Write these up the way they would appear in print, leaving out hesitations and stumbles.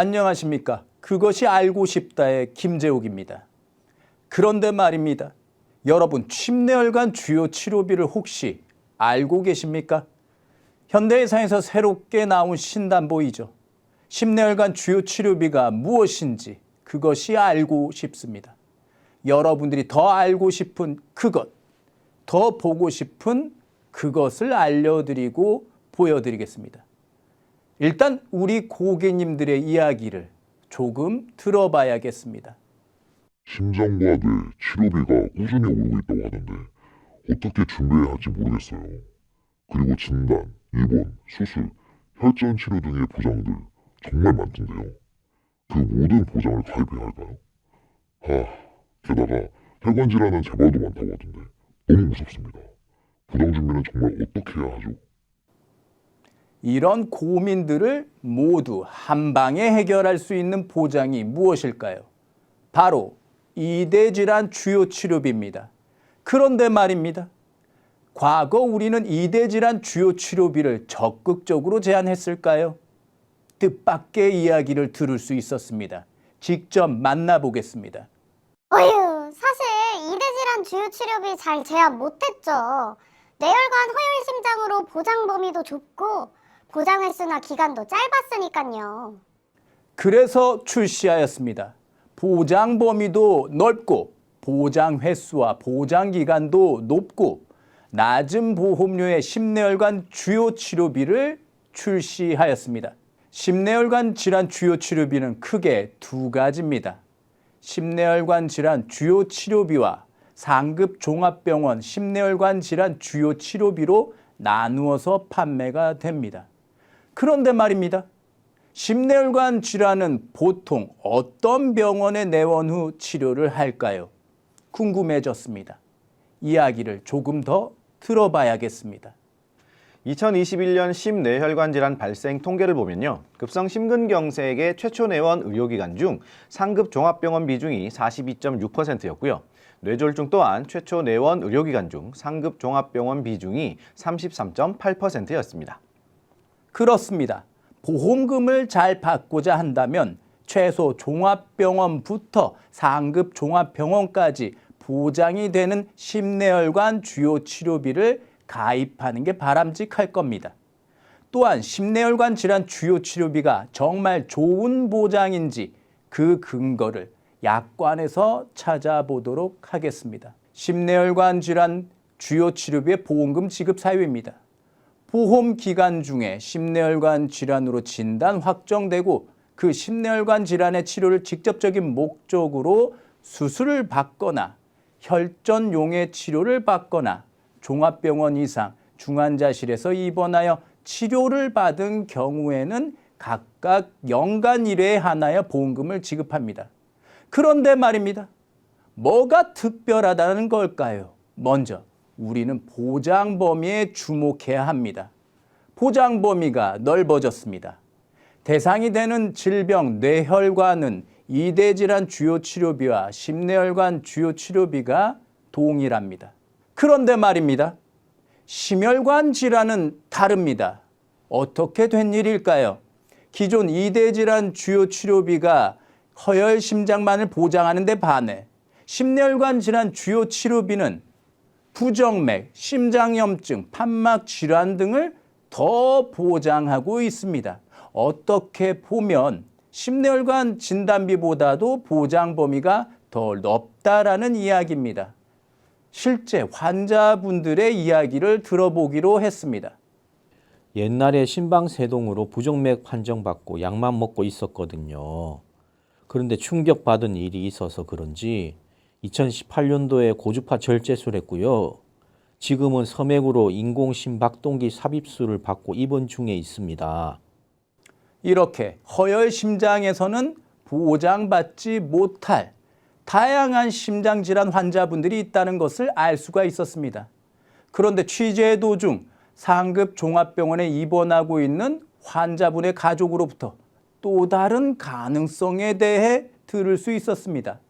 안녕하십니까. 그것이 알고 싶다의 김재욱입니다. 그런데 말입니다. 여러분, 심내혈관 주요 치료비를 혹시 알고 계십니까? 현대의사에서 새롭게 나온 신단보이죠. 심내혈관 주요 치료비가 무엇인지 그것이 알고 싶습니다. 여러분들이 더 알고 싶은 그것, 더 보고 싶은 그것을 알려드리고 보여드리겠습니다. 일단 우리 고객님들의 이야기를 조금 들어봐야겠습니다. 심장과 뇌 치료비가 꾸준히 오르고 있다고 하던데 어떻게 준비해야 할지 모르겠어요. 그리고 진단, 입원, 수술, 혈전 치료 등의 보장들 정말 많던데요. 그 모든 보장을 가입해야 할까요? 게다가 혈관 질환은 재발도 많다고 하던데 너무 무섭습니다. 보장 준비는 정말 어떻게 해야 하죠? 이런 고민들을 모두 한 방에 해결할 수 있는 보장이 무엇일까요? 바로 이대 질환 주요 치료비입니다. 그런데 말입니다. 과거 우리는 이대 질환 주요 치료비를 적극적으로 제한했을까요? 뜻밖의 이야기를 들을 수 있었습니다. 직접 만나보겠습니다. 어휴, 사실 이대질환 주요 치료비 잘 제한 못했죠. 뇌혈관 허혈심장으로 보장 범위도 좁고 보장 횟수나 기간도 짧았으니까요. 그래서 출시하였습니다. 보장 범위도 넓고 보장 횟수와 보장 기간도 높고 낮은 보험료의 심내혈관 주요 치료비를 출시하였습니다. 심내혈관 질환 주요 치료비는 크게 두 가지입니다. 심내혈관 질환 주요 치료비와 상급 종합병원 심내혈관 질환 주요 치료비로 나누어서 판매가 됩니다. 그런데 말입니다. 심내혈관 질환은 보통 어떤 병원에 내원 후 치료를 할까요? 궁금해졌습니다. 이야기를 조금 더 들어봐야겠습니다. 2021년 심뇌혈관 질환 발생 통계를 보면요. 급성 심근경색의 최초 내원 의료기관 중 상급 종합병원 비중이 42.6%였고요. 뇌졸중 또한 최초 내원 의료기관 중 상급 종합병원 비중이 33.8%였습니다. 그렇습니다. 보험금을 잘 받고자 한다면 최소 종합병원부터 상급 종합병원까지 보장이 되는 심내혈관 주요 치료비를 가입하는 게 바람직할 겁니다. 또한 심내혈관 질환 주요 치료비가 정말 좋은 보장인지 그 근거를 약관에서 찾아보도록 하겠습니다. 심내혈관 질환 주요 치료비의 보험금 지급 사유입니다. 보험 기간 중에 심내혈관 질환으로 진단 확정되고 그 심내혈관 질환의 치료를 직접적인 목적으로 수술을 받거나 혈전용의 치료를 받거나 종합병원 이상 중환자실에서 입원하여 치료를 받은 경우에는 각각 연간 1회에 하나여 보험금을 지급합니다. 그런데 말입니다. 뭐가 특별하다는 걸까요? 먼저 우리는 보장 범위에 주목해야 합니다. 보장 범위가 넓어졌습니다. 대상이 되는 질병 뇌혈관은 이대 질환 주요 치료비와 심내혈관 주요 치료비가 동일합니다. 그런데 말입니다. 심혈관 질환은 다릅니다. 어떻게 된 일일까요? 기존 이대 질환 주요 치료비가 허혈 심장만을 보장하는 데 반해 심내혈관 질환 주요 치료비는 부정맥, 심장염증, 판막 질환 등을 더 보장하고 있습니다. 어떻게 보면 심내혈관 진단비보다도 보장 범위가 더 넓다라는 이야기입니다. 실제 환자분들의 이야기를 들어보기로 했습니다. 옛날에 심방세동으로 부정맥 판정받고 약만 먹고 있었거든요. 그런데 충격받은 일이 있어서 그런지 2018년도에 고주파 절제술을 했고요. 지금은 섬액으로 인공심박동기 삽입술을 받고 입원 중에 있습니다. 이렇게 허혈 심장에서는 보장받지 못할 다양한 심장질환 환자분들이 있다는 것을 알 수가 있었습니다. 그런데 취재 도중 상급 종합병원에 입원하고 있는 환자분의 가족으로부터 또 다른 가능성에 대해 들을 수 있었습니다.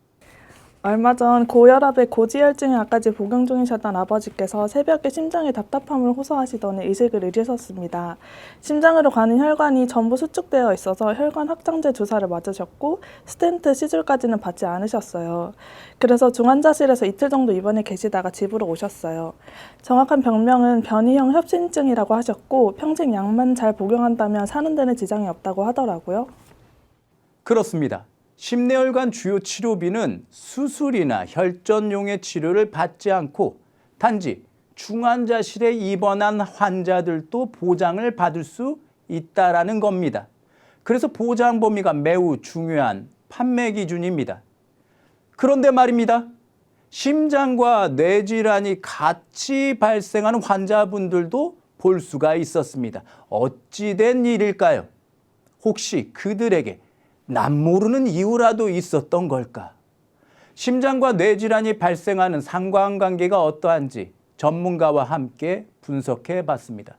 얼마 전 고혈압에 고지혈증의 약까지 복용 중이셨던 아버지께서 새벽에 심장에 답답함을 호소하시더니 의식을 잃으셨습니다. 심장으로 가는 혈관이 전부 수축되어 있어서 혈관 확장제 주사를 맞으셨고 스텐트 시술까지는 받지 않으셨어요. 그래서 중환자실에서 이틀 정도 입원해 계시다가 집으로 오셨어요. 정확한 병명은 변이형 협심증이라고 하셨고 평생 약만 잘 복용한다면 사는 데는 지장이 없다고 하더라고요. 그렇습니다. 심내혈관 주요 치료비는 수술이나 혈전용의 치료를 받지 않고 단지 중환자실에 입원한 환자들도 보장을 받을 수 있다라는 겁니다. 그래서 보장 범위가 매우 중요한 판매 기준입니다. 그런데 말입니다. 심장과 뇌질환이 같이 발생하는 환자분들도 볼 수가 있었습니다. 어찌된 일일까요? 혹시 그들에게 남모르는 이유라도 있었던 걸까? 심장과 뇌질환이 발생하는 상관관계가 어떠한지 전문가와 함께 분석해 봤습니다.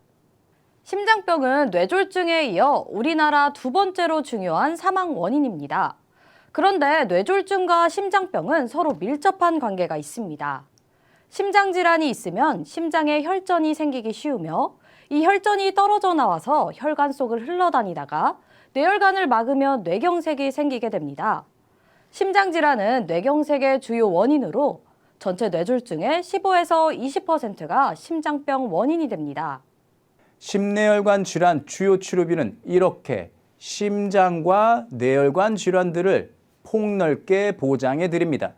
심장병은 뇌졸중에 이어 우리나라 두 번째로 중요한 사망 원인입니다. 그런데 뇌졸중과 심장병은 서로 밀접한 관계가 있습니다. 심장질환이 있으면 심장에 혈전이 생기기 쉬우며 이 혈전이 떨어져 나와서 혈관 속을 흘러다니다가 뇌혈관을 막으면 뇌경색이 생기게 됩니다. 심장질환은 뇌경색의 주요 원인으로 전체 뇌졸중의 15에서 20%가 심장병 원인이 됩니다. 심내혈관 질환 주요 치료비는 이렇게 심장과 뇌혈관 질환들을 폭넓게 보장해 드립니다.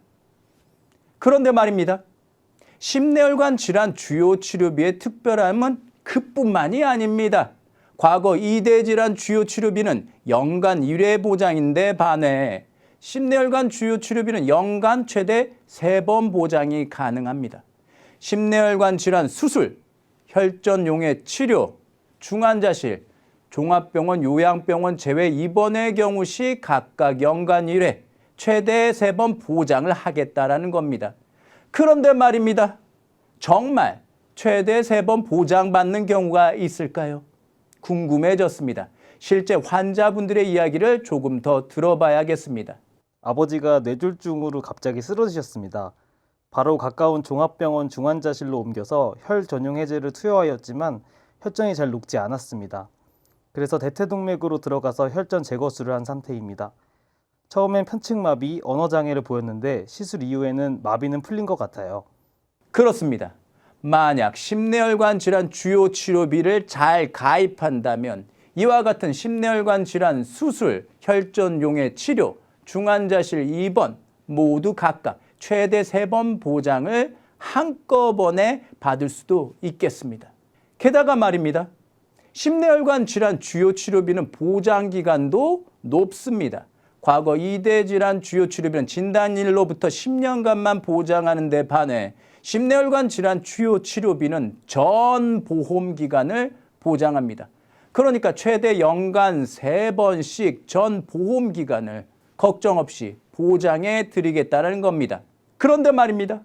그런데 말입니다. 심내혈관 질환 주요 치료비의 특별함은 그뿐만이 아닙니다. 과거 이대 질환 주요 치료비는 연간 1회 보장인데 반해 심내혈관 주요 치료비는 연간 최대 3번 보장이 가능합니다. 심내혈관 질환 수술, 혈전용의 치료, 중환자실, 종합병원, 요양병원 제외 입원의 경우 시 각각 연간 1회, 최대 3번 보장을 하겠다라는 겁니다. 그런데 말입니다. 정말 최대 3번 보장받는 경우가 있을까요? 궁금해졌습니다. 실제 환자분들의 이야기를 조금 더 들어봐야겠습니다. 아버지가 뇌졸중으로 갑자기 쓰러지셨습니다. 바로 가까운 종합병원 중환자실로 옮겨서 혈 전용 해제를 투여하였지만 혈전이 잘 녹지 않았습니다. 그래서 대퇴동맥으로 들어가서 혈전 제거술을 한 상태입니다. 처음엔 편측마비, 언어장애를 보였는데 시술 이후에는 마비는 풀린 것 같아요. 그렇습니다. 만약 심내혈관 질환 주요 치료비를 잘 가입한다면 이와 같은 심내혈관 질환 수술, 혈전용의 치료, 중환자실 입원 모두 각각 최대 3번 보장을 한꺼번에 받을 수도 있겠습니다. 게다가 말입니다. 심내혈관 질환 주요 치료비는 보장 기간도 높습니다. 과거 이대 질환 주요 치료비는 진단일로부터 10년간만 보장하는 데 반해 심내혈관 질환 주요 치료비는 전 보험 기간을 보장합니다. 그러니까 최대 연간 3번씩 전 보험 기간을 걱정 없이 보장해 드리겠다는 겁니다. 그런데 말입니다.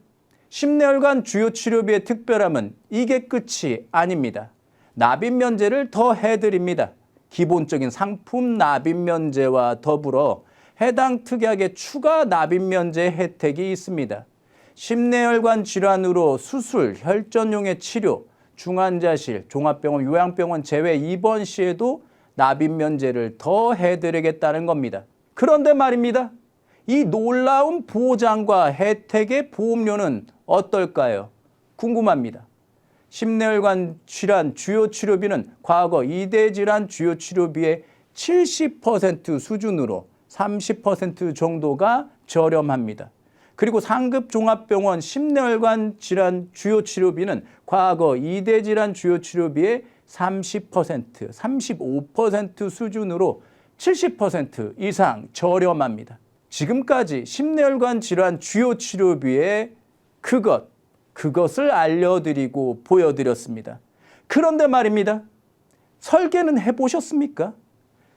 심내혈관 주요 치료비의 특별함은 이게 끝이 아닙니다. 납입 면제를 더 해드립니다. 기본적인 상품 납입 면제와 더불어 해당 특약의 추가 납입 면제 혜택이 있습니다. 심내혈관 질환으로 수술, 혈전용의 치료, 중환자실, 종합병원, 요양병원 제외 입원 시에도 납입 면제를 더 해드리겠다는 겁니다. 그런데 말입니다. 이 놀라운 보장과 혜택의 보험료는 어떨까요? 궁금합니다. 심내혈관 질환 주요 치료비는 과거 이대 질환 주요 치료비의 70% 수준으로 30% 정도가 저렴합니다. 그리고 상급 종합병원 심내혈관 질환 주요 치료비는 과거 이대 질환 주요 치료비의 30%, 35% 수준으로 70% 이상 저렴합니다. 지금까지 심내혈관 질환 주요 치료비의 그것을 알려드리고 보여드렸습니다. 그런데 말입니다. 설계는 해보셨습니까?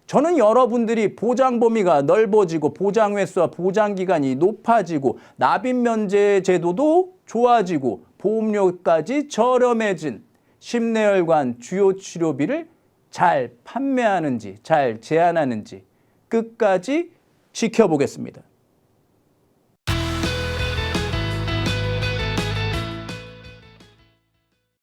저는 여러분들이 보장 범위가 넓어지고 보장 횟수와 보장 기간이 높아지고 납입 면제 제도도 좋아지고 보험료까지 저렴해진 심내혈관 주요 치료비를 잘 판매하는지 잘 제한하는지 끝까지 지켜보겠습니다.